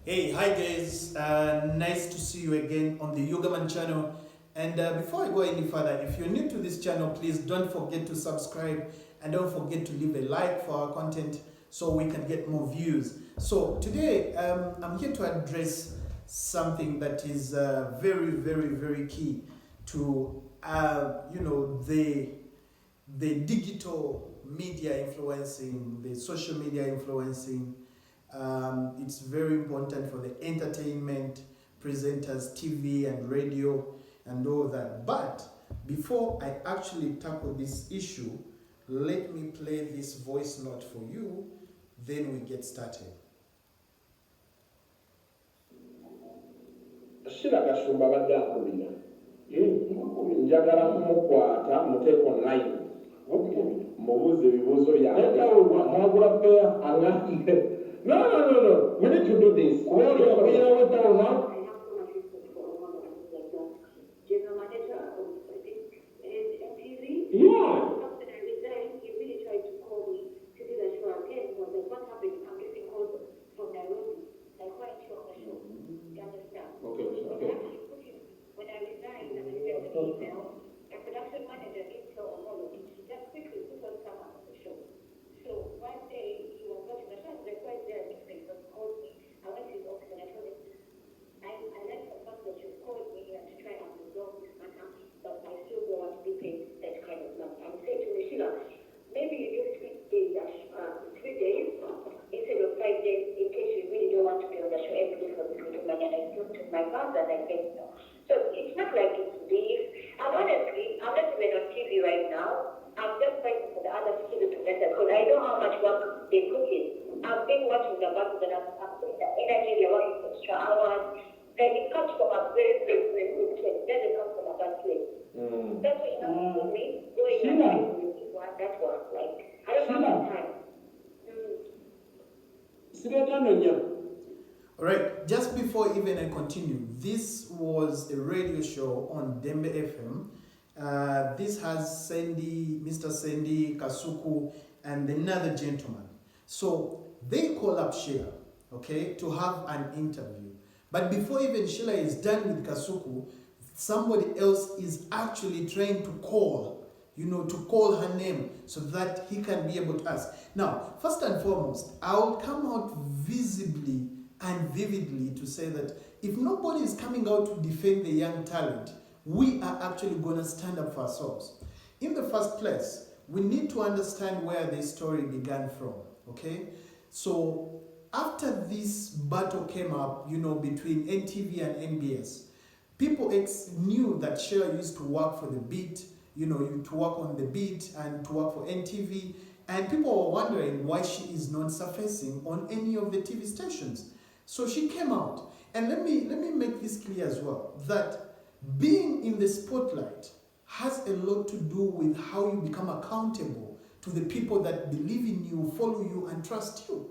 Hey, hi guys. Nice to see you again on the Yogaman channel. And before I go any further, if you're new to this channel, please don't forget to subscribe and don't forget to leave a like for our content so we can get more views. So today, I'm here to address something that is very, very, very key to, the digital media influencing, the social media influencing. It's very important for the entertainment presenters, TV and radio and all that. But before I actually tackle this issue, let me play this voice note for you, then we get started. Sheilah Gashumba badde akubira njagala kumukwata muteeko online mubuuze ebibuuzo byamwagula peya aŋŋambire no we need to do this kubaokubeerawo tawona yeah. When I resigned, I sent an email. A production manager didn't tell Omolo. She just quickly put on someone on the show. So one day he was watching the show. Like right there, he called me. I went to his office and I told him I like the fact that you called me and to try and resolve this matter, but I still don't want to be paid that kind of money. I'm saying to Sheilah, maybe you do 3 days instead of 5 days in case you really don't want to be on the show every day for this little money. And I spoke to my boss and I said no. So it's not like it's beef. And honestly, I'm not even on TV right now. I'm just fighting for the other TV presenters because I know how much work they put in. I've been watching the back and I'm putting the energy, they're working extra hours. And it comes from a very, very, very good place. It doesn't come from a bad place. That's what you have to me. Doing that work. Like, I don't have time. All right, just before even I continue, this was a radio show on Dembe FM. This has Mr. Sandy, Kasuku, and another gentleman. So they call up Sheilah, okay, to have an interview. But before even Sheilah is done with Kasuku, somebody else is actually trying to call her name so that he can be able to ask. Now, first and foremost, I'll come out visibly and vividly to say that if nobody is coming out to defend the young talent, we are actually going to stand up for ourselves. In the first place, we need to understand where this story began from, okay? So after this battle came up, between NTV and NBS, people knew that Sheilah used to work for the beat, to work on the beat and to work for NTV, and people were wondering why she is not surfacing on any of the TV stations. So she came out, and let me make this clear as well, that being in the spotlight has a lot to do with how you become accountable to the people that believe in you, follow you, and trust you.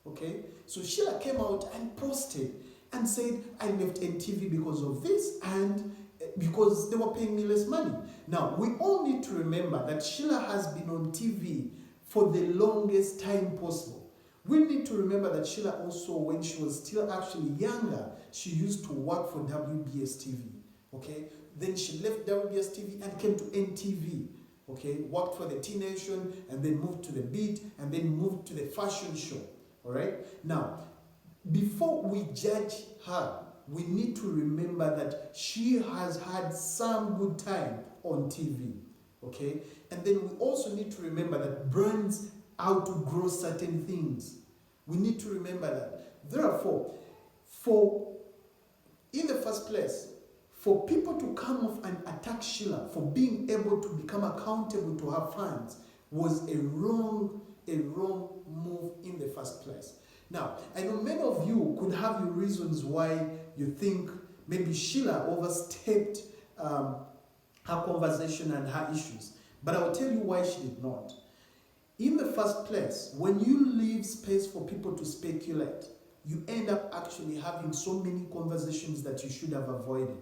Okay? So Sheilah came out and posted and said, I left NTV because of this and because they were paying me less money. Now, we all need to remember that Sheilah has been on TV for the longest time possible. We need to remember that Sheilah also, when she was still actually younger, she used to work for WBS TV, okay? Then she left WBS TV and came to NTV, okay? Worked for the T Nation and then moved to the Beat and then moved to the fashion show, all right? Now, before we judge her, we need to remember that she has had some good time on TV, okay? And then we also need to remember that brands outgrow certain things. We need to remember that. Therefore, in the first place, for people to come off and attack Sheilah for being able to become accountable to her fans was a wrong move in the first place. Now, I know many of you could have your reasons why you think maybe Sheilah overstepped her conversation and her issues, but I will tell you why she did not. In the first place, when you leave space for people to speculate, you end up actually having so many conversations that you should have avoided.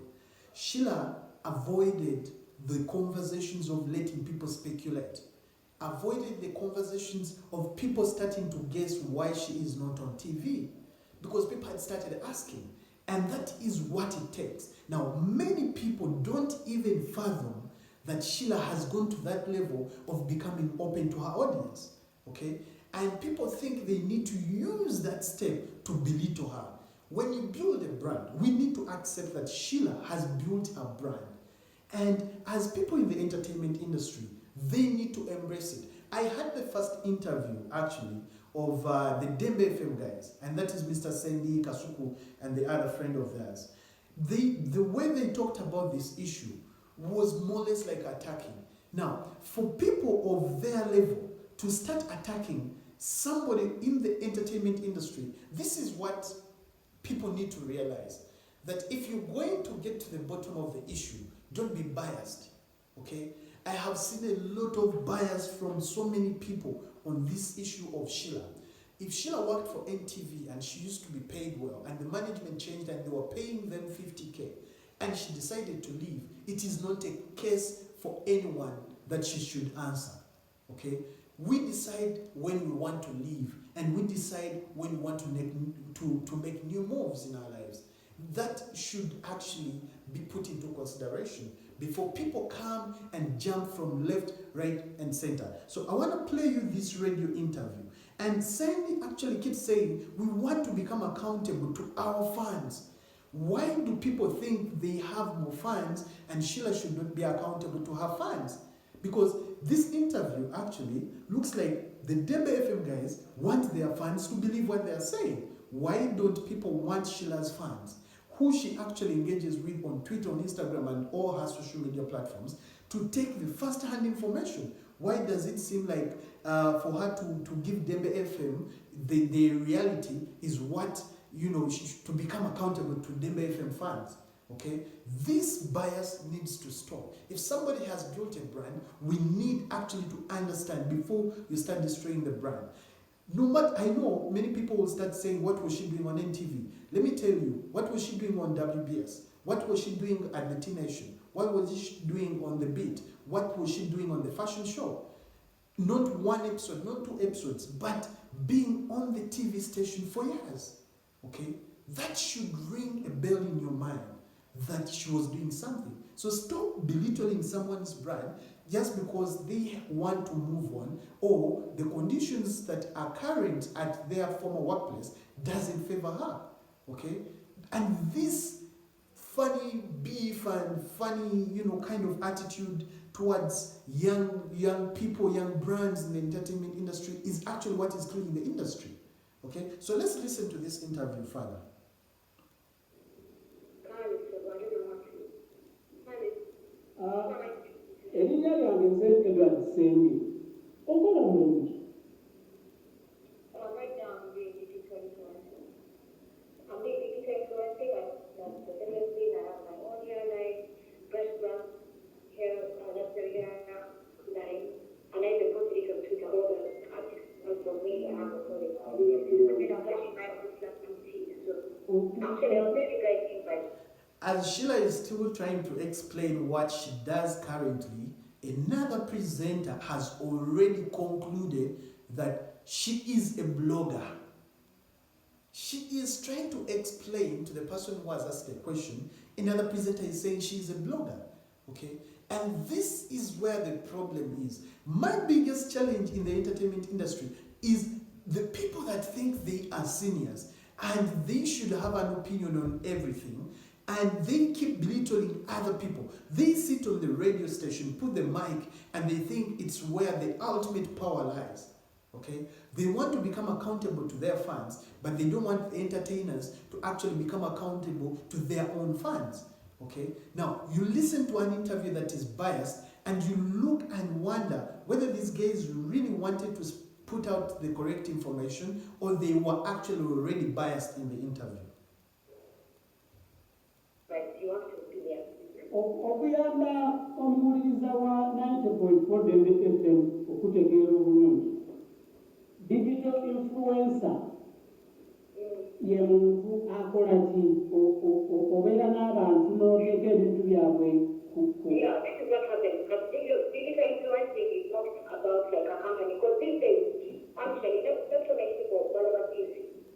Sheilah avoided the conversations of letting people speculate. avoided the conversations of people starting to guess why she is not on TV. because people had started asking. And that is what it takes. Now, many people don't even fathom that Sheilah has gone to that level of becoming open to her audience. Okay? And people think they need to use that step to belittle her. When you build a brand, we need to accept that Sheilah has built a brand. And as people in the entertainment industry, they need to embrace it. I had the first interview, actually, of the Dembe FM guys, and that is Mr. Sandy Kasuku and the other friend of theirs. The way they talked about this issue was more or less like attacking. Now, for people of their level to start attacking somebody in the entertainment industry, this is what people need to realize. That if you're going to get to the bottom of the issue, don't be biased. Okay? I have seen a lot of bias from so many people on this issue of Sheilah. If Sheilah worked for NTV and she used to be paid well, and the management changed and they were paying them 50K, and she decided to leave, it is not a case for anyone that she should answer. Okay? We decide when we want to leave, and we decide when we want to make new moves in our lives. That should actually be put into consideration before people come and jump from left, right, and center. So I want to play you this radio interview. And Sandy actually keeps saying, we want to become accountable to our fans. Why do people think they have more fans and Sheilah should not be accountable to her fans? Because this interview actually looks like the Dembe FM guys want their fans to believe what they are saying. Why don't people want Sheilah's fans, who she actually engages with on Twitter, on Instagram, and all her social media platforms, to take the first-hand information? Why does it seem like for her to give Dembe FM the reality is what, to become accountable to Dembe FM fans? Okay? This bias needs to stop. If somebody has built a brand, we need actually to understand before you start destroying the brand. No matter, I know many people will start saying, what was she doing on NTV? Let me tell you, what was she doing on WBS? What was she doing at the T Nation? What was she doing on The Beat? What was she doing on the fashion show? Not one episode, not 2 episodes, but being on the TV station for years. Okay? That should ring a bell in your mind that she was doing something. So stop belittling someone's brand just because they want to move on, or the conditions that are current at their former workplace doesn't favor her. Okay? And this funny beef and funny, kind of attitude towards young people, young brands in the entertainment industry is actually what is killing the industry. Okay? So let's listen to this interview further. Erinnya lyange nze Edward Sendi. Okola mulungi. Right now I'm doing digital influencing. I'm doing digital influencing, but seriously, I have my own hairline, Gashumba, hair, that's the hair line. And I even posted it on Twitter, all the artists, not for me, I have a colleague. And then I'm actually my own platform too. So actually, I'm very great invite. As Sheilah is still trying to explain what she does currently, another presenter has already concluded that she is a blogger. She is trying to explain to the person who has asked a question. Another presenter is saying she is a blogger. Okay? And this is where the problem is. My biggest challenge in the entertainment industry is the people that think they are seniors and they should have an opinion on everything, and they keep belittling other people. They sit on the radio station, put the mic, and they think it's where the ultimate power lies. Okay? They want to become accountable to their fans, but they don't want the entertainers to actually become accountable to their own fans. Okay? Now, you listen to an interview that is biased, and you look and wonder whether these guys really wanted to put out the correct information, or they were actually already biased in the interview. Okuyamba omuwuliriza wa 90.4 Dembe FM okutegeera obulungi. Digital influencer ye muntu akola ki, obeera n'abantu n'oteeka ebintu byabwe ku. Yeah, this is what happens. But digital influencing is not about like a company, because these days, actually, not so many people, what about this?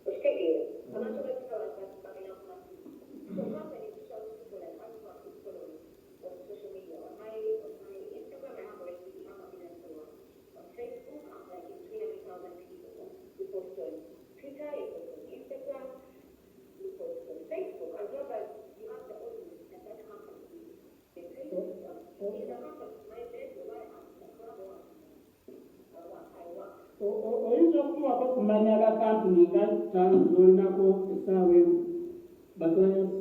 I'm not oyinza okutuwako kumanya ga kampuni nga ttaano z'olinako essaawa emu baclients.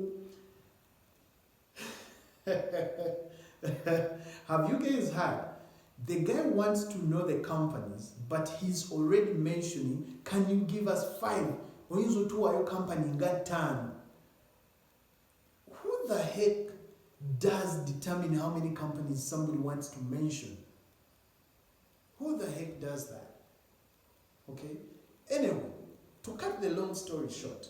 Have you guys heard? The guy wants to know the companies, but he's already mentioning, can you give us 5? Oyinza otuwayo company nga ttaano. Who the heck does determine how many companies somebody wants to mention? Who the heck does that? Okay? Anyway, to cut the long story short,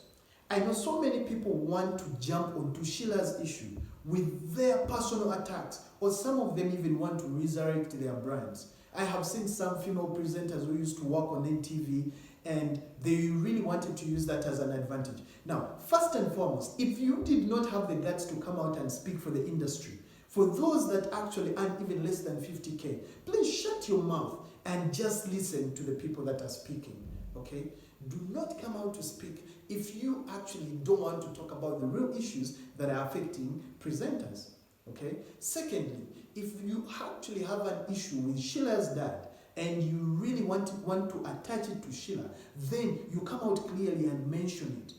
I know so many people want to jump onto Sheilah's issue with their personal attacks, or some of them even want to resurrect their brands. I have seen some female presenters who used to work on NTV and they really wanted to use that as an advantage. Now, first and foremost, if you did not have the guts to come out and speak for the industry, for those that actually earn even less than 50K, please shut your mouth and just listen to the people that are speaking, okay? Do not come out to speak if you actually don't want to talk about the real issues that are affecting presenters, okay? Secondly, if you actually have an issue with Sheilah's dad and you really want to attach it to Sheilah, then you come out clearly and mention it.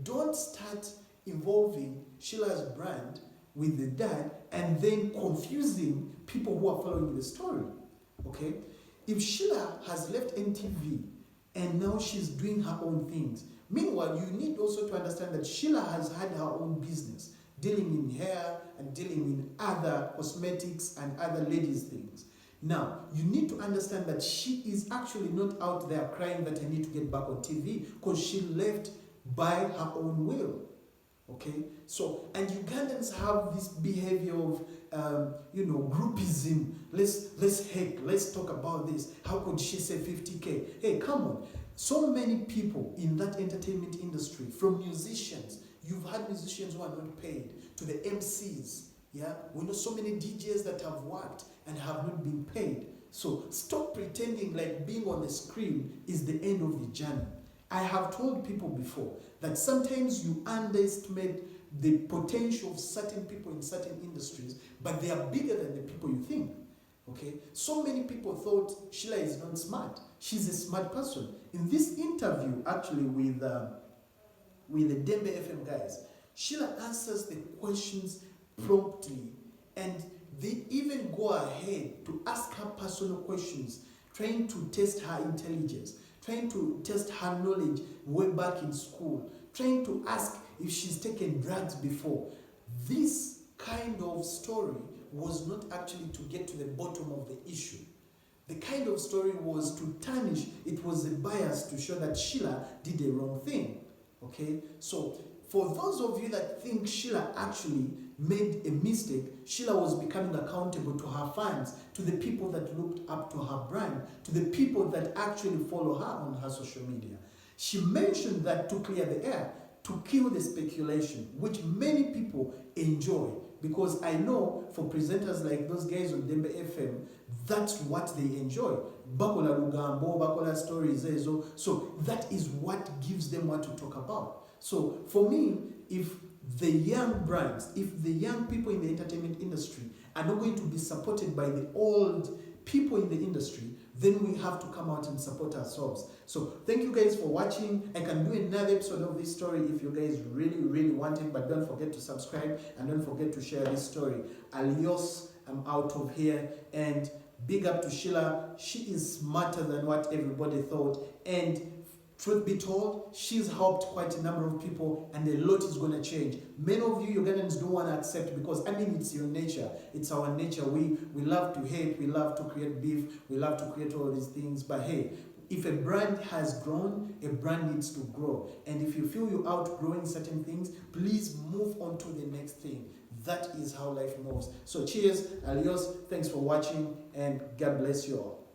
Don't start involving Sheilah's brand with the dad and then confusing people who are following the story, okay? If Sheilah has left NTV and now she's doing her own things, meanwhile, you need also to understand that Sheilah has had her own business, dealing in hair and dealing in other cosmetics and other ladies' things. Now, you need to understand that she is actually not out there crying that I need to get back on TV because she left by her own will. Okay, so and Ugandans have this behavior of groupism. Let's hate. Let's talk about this. How could she say 50K? Hey, come on. So many people in that entertainment industry, from musicians, you've had musicians who are not paid, to the MCs. Yeah, we know so many DJs that have worked and have not been paid. So stop pretending like being on the screen is the end of the journey. I have told people before that sometimes you underestimate the potential of certain people in certain industries, but they are bigger than the people you think. Okay? So many people thought Sheilah is not smart. She's a smart person. In this interview, actually, with the Dembe FM guys, Sheilah answers the questions promptly, and they even go ahead to ask her personal questions, trying to test her intelligence, trying to test her knowledge way back in school, trying to ask if she's taken drugs before. This kind of story was not actually to get to the bottom of the issue. The kind of story was to tarnish, it was a bias to show that Sheilah did the wrong thing. Okay? So, for those of you that think Sheilah actually made a mistake, Sheilah was becoming accountable to her fans, to the people that looked up to her brand, to the people that actually follow her on her social media. She mentioned that to clear the air, to kill the speculation, which many people enjoy. Because I know for presenters like those guys on Dembe FM, that's what they enjoy. Bakola Lugambo, Bakola stories, so that is what gives them what to talk about. So for me, if the young brands, if the young people in the entertainment industry are not going to be supported by the old people in the industry, then we have to come out and support ourselves. So thank you guys for watching. I can do another episode of this story if you guys really want it, but don't forget to subscribe and don't forget to share this story. Alios, I'm out of here, and big up to Sheilah. She is smarter than what everybody thought, and truth be told, she's helped quite a number of people, and a lot is going to change. Many of you Ugandans don't want to accept, because I mean, it's your nature. It's our nature. We love to hate. We love to create beef. We love to create all these things. But hey, if a brand has grown, a brand needs to grow. And if you feel you're outgrowing certain things, please move on to the next thing. That is how life moves. So cheers, alios, thanks for watching, and God bless you all.